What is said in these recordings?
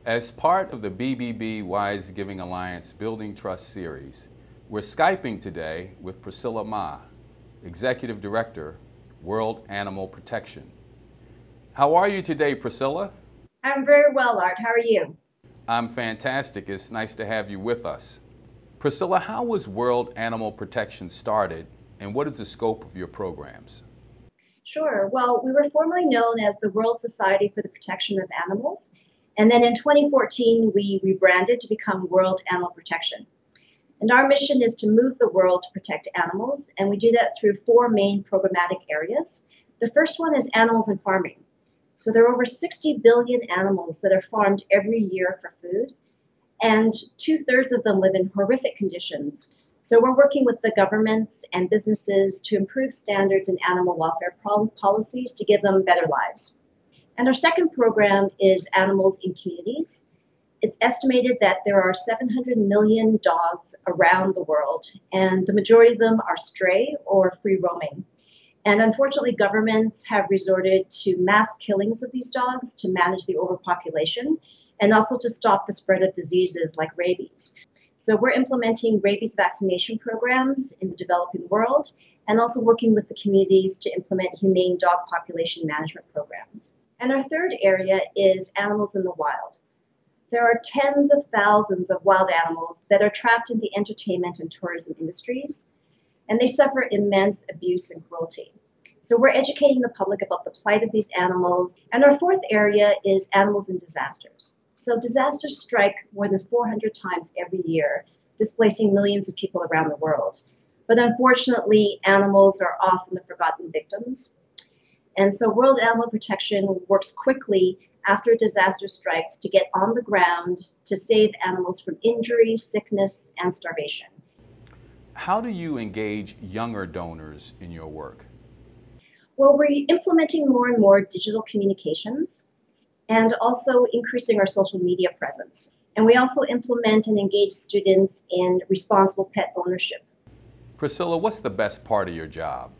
As part of the BBB Wise Giving Alliance Building Trust series, we're Skyping today with Priscilla Ma, Executive Director, World Animal Protection. How are you today, Priscilla? I'm very well, Art. How are you? I'm fantastic. It's nice to have you with us. Priscilla, how was World Animal Protection started, and what is the scope of your programs? Sure. Well, we were formerly known as the World Society for the Protection of Animals. And then in 2014, we rebranded to become World Animal Protection. And our mission is to move the world to protect animals. And we do that through four main programmatic areas. The first one is animals and farming. So there are over 60 billion animals that are farmed every year for food. And 2/3 of them live in horrific conditions. So we're working with the governments and businesses to improve standards in animal welfare policies to give them better lives. And our second program is Animals in Communities. It's estimated that there are 700 million dogs around the world, and the majority of them are stray or free roaming. And unfortunately, governments have resorted to mass killings of these dogs to manage the overpopulation and also to stop the spread of diseases like rabies. So we're implementing rabies vaccination programs in the developing world and also working with the communities to implement humane dog population management programs. And our third area is animals in the wild. There are tens of thousands of wild animals that are trapped in the entertainment and tourism industries, and they suffer immense abuse and cruelty. So we're educating the public about the plight of these animals. And our fourth area is animals in disasters. So disasters strike more than 400 times every year, displacing millions of people around the world. But unfortunately, animals are often the forgotten victims. And so World Animal Protection works quickly after a disaster strikes to get on the ground to save animals from injury, sickness, and starvation. How do you engage younger donors in your work? Well, we're implementing more and more digital communications and also increasing our social media presence. And we also implement and engage students in responsible pet ownership. Priscilla, what's the best part of your job?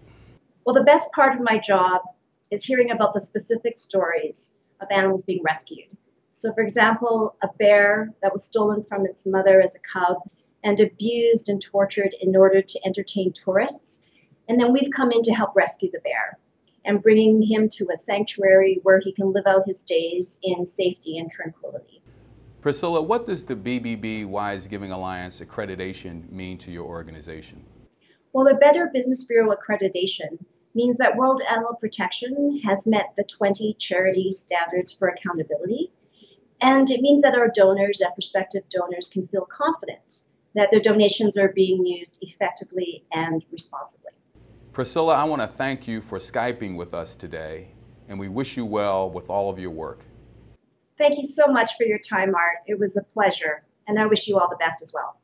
Well, the best part of my job is hearing about the specific stories of animals being rescued. So for example, a bear that was stolen from its mother as a cub and abused and tortured in order to entertain tourists. And then we've come in to help rescue the bear and bringing him to a sanctuary where he can live out his days in safety and tranquility. Priscilla, what does the BBB Wise Giving Alliance accreditation mean to your organization? Well, the Better Business Bureau accreditation means that World Animal Protection has met the 20 charity standards for accountability. And it means that our donors and prospective donors can feel confident that their donations are being used effectively and responsibly. Priscilla, I want to thank you for Skyping with us today, and we wish you well with all of your work. Thank you so much for your time, Art. It was a pleasure, and I wish you all the best as well.